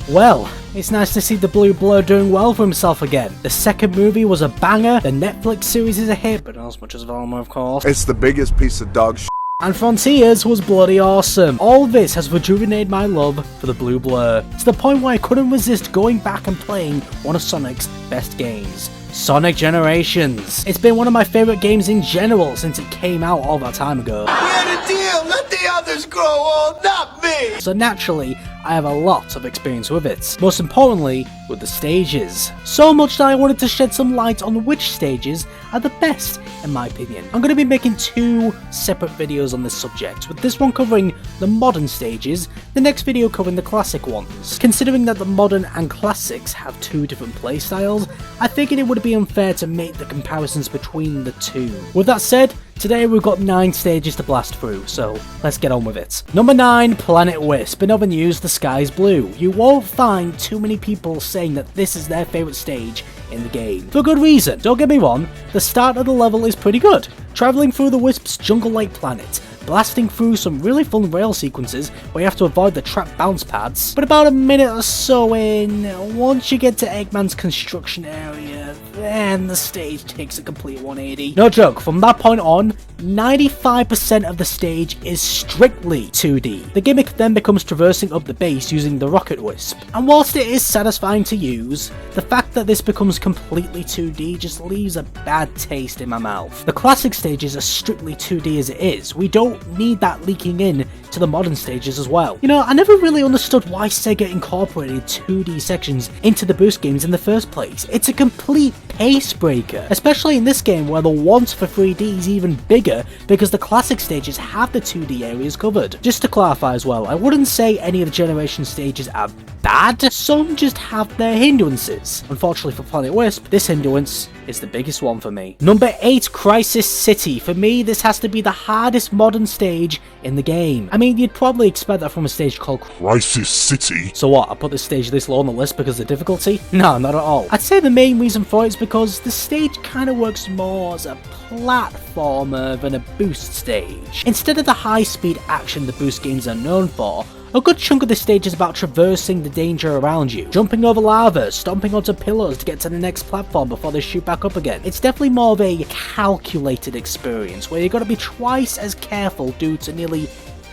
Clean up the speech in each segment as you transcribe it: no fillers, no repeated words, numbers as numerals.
Well, it's nice to see the Blue Blur doing well for himself again. The second movie was a banger, the Netflix series is a hit, but not as much as Velma, of course. It's the biggest piece of dog shit. And Frontiers was bloody awesome. All this has rejuvenated my love for the Blue Blur, to the point where I couldn't resist going back and playing one of Sonic's best games, Sonic Generations. It's been one of my favourite games in general since it came out all that time ago. We had a deal, let the others grow old, not me! So naturally, I have a lot of experience with it. Most importantly, with the stages. So much that I wanted to shed some light on which stages are the best, in my opinion. I'm going to be making 2 separate videos on this subject, with this one covering the modern stages, the next video covering the classic ones. Considering that the modern and classics have 2 different playstyles, I figured it would be unfair to make the comparisons between the 2. With that said, today we've got 9 stages to blast through, so let's get on with it. Number 9, Planet Wisp. In other news, the sky's blue. You won't find too many people saying that this is their favourite stage in the game. For good reason. Don't get me wrong, the start of the level is pretty good. Travelling through the Wisp's jungle-like planet, blasting through some really fun rail sequences where you have to avoid the trap bounce pads. But about a minute or so in, once you get to Eggman's construction area, then the stage takes a complete 180. No joke, from that point on, 95% of the stage is strictly 2D. The gimmick then becomes traversing up the base using the Rocket Wisp. And whilst it is satisfying to use, the fact that this becomes completely 2D just leaves a bad taste in my mouth. The classic stages are strictly 2D as it is. We don't need that leaking in to the modern stages as well. You know, I never really understood why Sega incorporated 2D sections into the Boost games in the first place. It's a complete pace breaker, especially in this game where the want for 3D is even bigger because the classic stages have the 2D areas covered. Just to clarify as well, I wouldn't say any of the Generation stages are bad, some just have their hindrances. Unfortunately for Planet Wisp, this hindrance is the biggest one for me. Number 8, Crisis City. For me, this has to be the hardest modern stage in the game. I mean, you'd probably expect that from a stage called Crisis City. So what, I put this stage this low on the list because of the difficulty? No, not at all. I'd say the main reason for it is because the stage kind of works more as a platformer than a Boost stage. Instead of the high-speed action the Boost games are known for, a good chunk of the stage is about traversing the danger around you, jumping over lava, stomping onto pillars to get to the next platform before they shoot back up again. It's definitely more of a calculated experience where you've got to be twice as careful due to nearly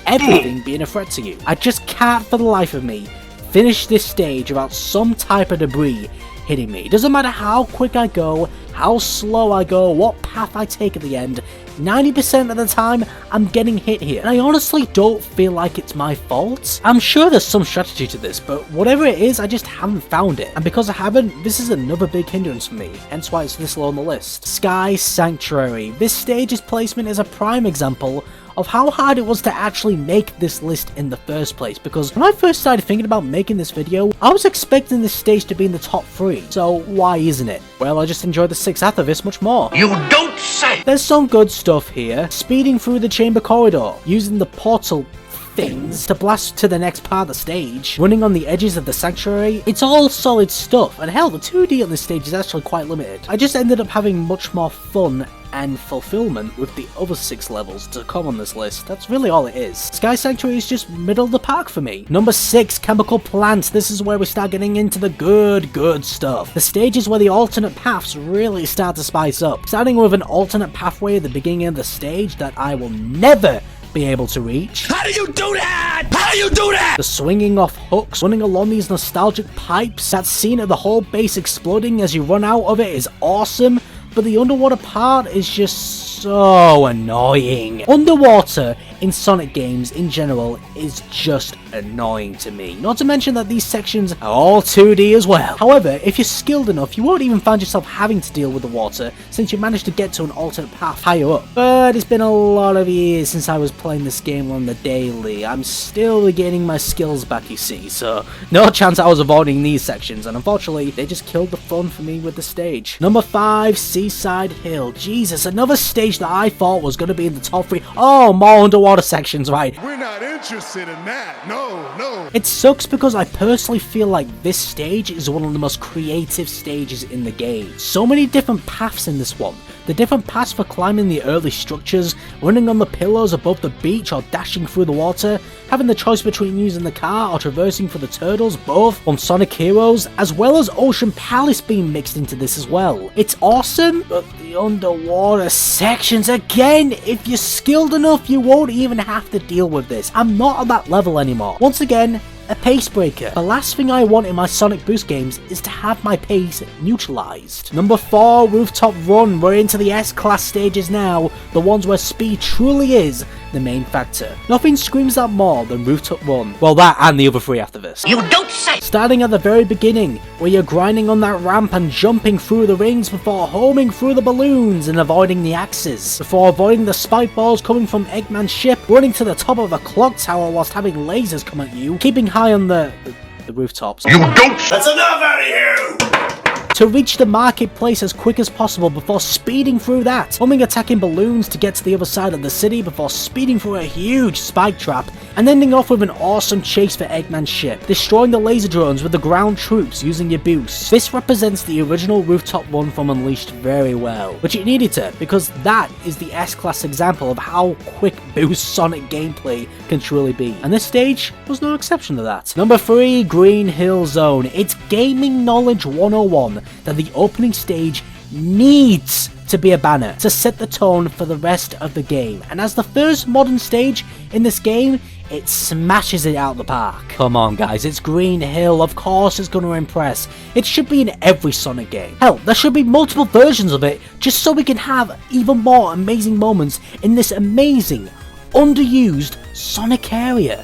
everything being a threat to you. I just can't for the life of me finish this stage without some type of debris hitting me. It doesn't matter how quick I go, how slow I go, what path I take at the end, 90% of the time I'm getting hit here. And I honestly don't feel like it's my fault. I'm sure there's some strategy to this, but whatever it is, I just haven't found it. And because I haven't, this is another big hindrance for me, hence why it's this low on the list. Sky Sanctuary. This stage's placement is a prime example of how hard it was to actually make this list in the first place, because when I first started thinking about making this video, I was expecting this stage to be in the top 3, so why isn't it? Well, I just enjoyed the 6th after this much more. You don't say! There's some good stuff here, speeding through the chamber corridor, using the portal things to blast to the next part of the stage, running on the edges of the sanctuary. It's all solid stuff, and hell, the 2D on this stage is actually quite limited. I just ended up having much more fun and fulfillment with the other 6 levels to come on this list. That's really all it is. Sky Sanctuary is just middle of the park for me. Number 6, Chemical Plant. This is where we start getting into the good stuff. The stages where the alternate paths really start to spice up. Starting with an alternate pathway at the beginning of the stage that I will never be able to reach. How do you do that? How do you do that? The swinging off hooks, running along these nostalgic pipes, that scene of the whole base exploding as you run out of it is awesome, but the underwater part is just so annoying. Underwater in Sonic games in general is just annoying to me. Not to mention that these sections are all 2D as well. However, if you're skilled enough, you won't even find yourself having to deal with the water since you managed to get to an alternate path higher up. But it's been a lot of years since I was playing this game on the daily. I'm still regaining my skills back, you see, so no chance I was avoiding these sections, and unfortunately they just killed the fun for me with the stage. Number 5, Seeside Hill. Jesus, another stage that I thought was going to be in the top 3. Oh, more underwater sections, right. We're not into interested in that. No. It sucks because I personally feel like this stage is one of the most creative stages in the game. So many different paths in this one. The different paths for climbing the early structures, running on the pillars above the beach or dashing through the water, having the choice between using the car or traversing for the turtles, both on Sonic Heroes, as well as Ocean Palace being mixed into this as well. It's awesome, but the underwater sections, again, if you're skilled enough, you won't even have to deal with this. I'm not at that level anymore. Once again, a pace breaker. The last thing I want in my Sonic Boost games is to have my pace neutralized. Number 4, Rooftop Run. We're into the S-Class stages now, the ones where speed truly is the main factor. Nothing screams that more than Rooftop Run. Well, that and the other 3 after this. You don't say! Starting at the very beginning, where you're grinding on that ramp and jumping through the rings before homing through the balloons and avoiding the axes, before avoiding the spike balls coming from Eggman's ship, running to the top of a clock tower whilst having lasers come at you, keeping high on the rooftops. You don't. That's enough out of you! To reach the marketplace as quick as possible before speeding through that, homing attacking balloons to get to the other side of the city before speeding through a huge spike trap, and ending off with an awesome chase for Eggman's ship, destroying the laser drones with the ground troops using your boosts. This represents the original Rooftop Run from Unleashed very well, which it needed to, because that is the S-Class example of how quick boost Sonic gameplay can truly be, and this stage was no exception to that. Number 3, Green Hill Zone. It's gaming knowledge 101 that the opening stage needs to be a banner to set the tone for the rest of the game, and as the first modern stage in this game, it smashes it out the park. Come on guys, it's Green Hill, of course it's going to impress. It should be in every Sonic game. Hell, there should be multiple versions of it just so we can have even more amazing moments in this amazing, underused Sonic area.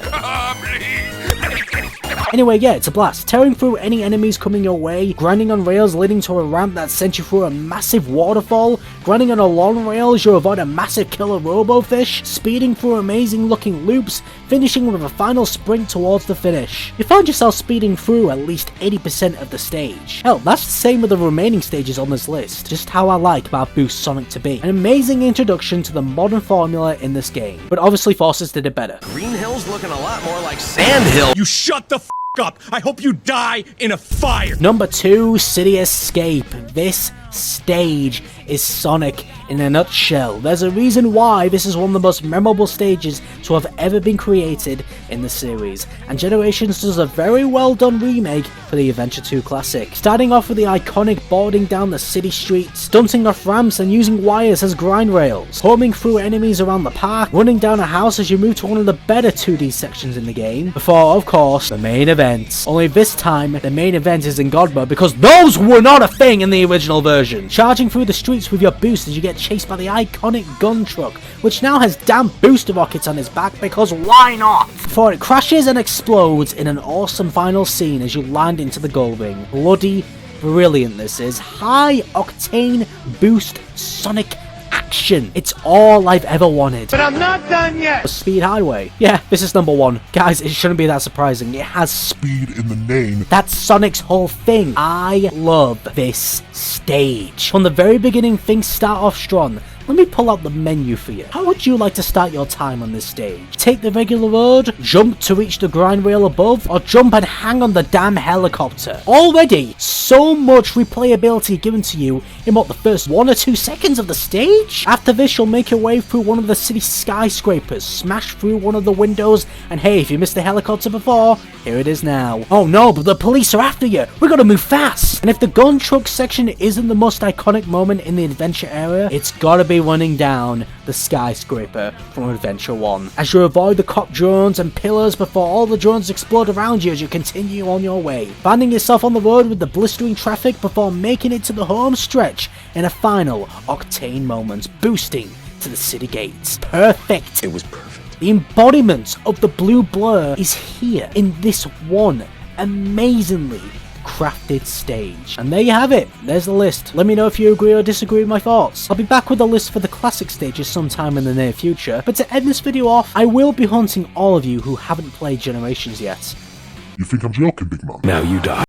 Anyway, yeah, it's a blast. Tearing through any enemies coming your way, grinding on rails leading to a ramp that sent you through a massive waterfall, grinding on a long rail as you avoid a massive killer robofish, speeding through amazing looking loops, finishing with a final sprint towards the finish. You find yourself speeding through at least 80% of the stage. Hell, that's the same with the remaining stages on this list. Just how I like my Boost Sonic to be. An amazing introduction to the modern formula in this game, but obviously Forces did it better. Green Hill's looking a lot more like Sand Hill. You shut the f up! I hope you die in a fire! Number 2, City Escape. This stage is Sonic in a nutshell. There's a reason why this is one of the most memorable stages to have ever been created in the series, and Generations does a very well done remake for the Adventure 2 classic. Starting off with the iconic boarding down the city streets, stunting off ramps and using wires as grind rails, homing through enemies around the park, running down a house as you move to one of the better 2D sections in the game, before of course the main event. Only this time the main event is in God mode because those were not a thing in the original version. Charging through the streets with your boost as you get chased by the iconic gun truck, which now has damn booster rockets on its back because why not? Before it crashes and explodes in an awesome final scene as you land into the gold ring. Bloody brilliant this is. High octane boost Sonic action. It's all I've ever wanted. But I'm not done yet! Speed Highway. Yeah, this is number 1. Guys, it shouldn't be that surprising. It has Speed in the name. That's Sonic's whole thing. I love this stage. From the very beginning, things start off strong. Let me pull out the menu for you. How would you like to start your time on this stage? Take the regular road, jump to reach the grind rail above, or jump and hang on the damn helicopter? Already, so much replayability given to you in what, the first 1 or 2 seconds of the stage? After this, you'll make your way through one of the city skyscrapers, smash through one of the windows, and hey, if you missed the helicopter before, here it is now. Oh no, but the police are after you! We gotta move fast! And if the gun truck section isn't the most iconic moment in the adventure area, it's gotta be running down the skyscraper from Adventure 1. As you avoid the cop drones and pillars before all the drones explode around you as you continue on your way. Finding yourself on the road with the blistering traffic before making it to the home stretch in a final octane moment, boosting to the city gates. Perfect! It was perfect. The embodiment of the blue blur is here in this one amazingly crafted stage. And there you have it. There's the list. Let me know if you agree or disagree with my thoughts. I'll be back with a list for the classic stages sometime in the near future, but to end this video off, I will be hunting all of you who haven't played Generations yet. You think I'm joking, big man? Now you die.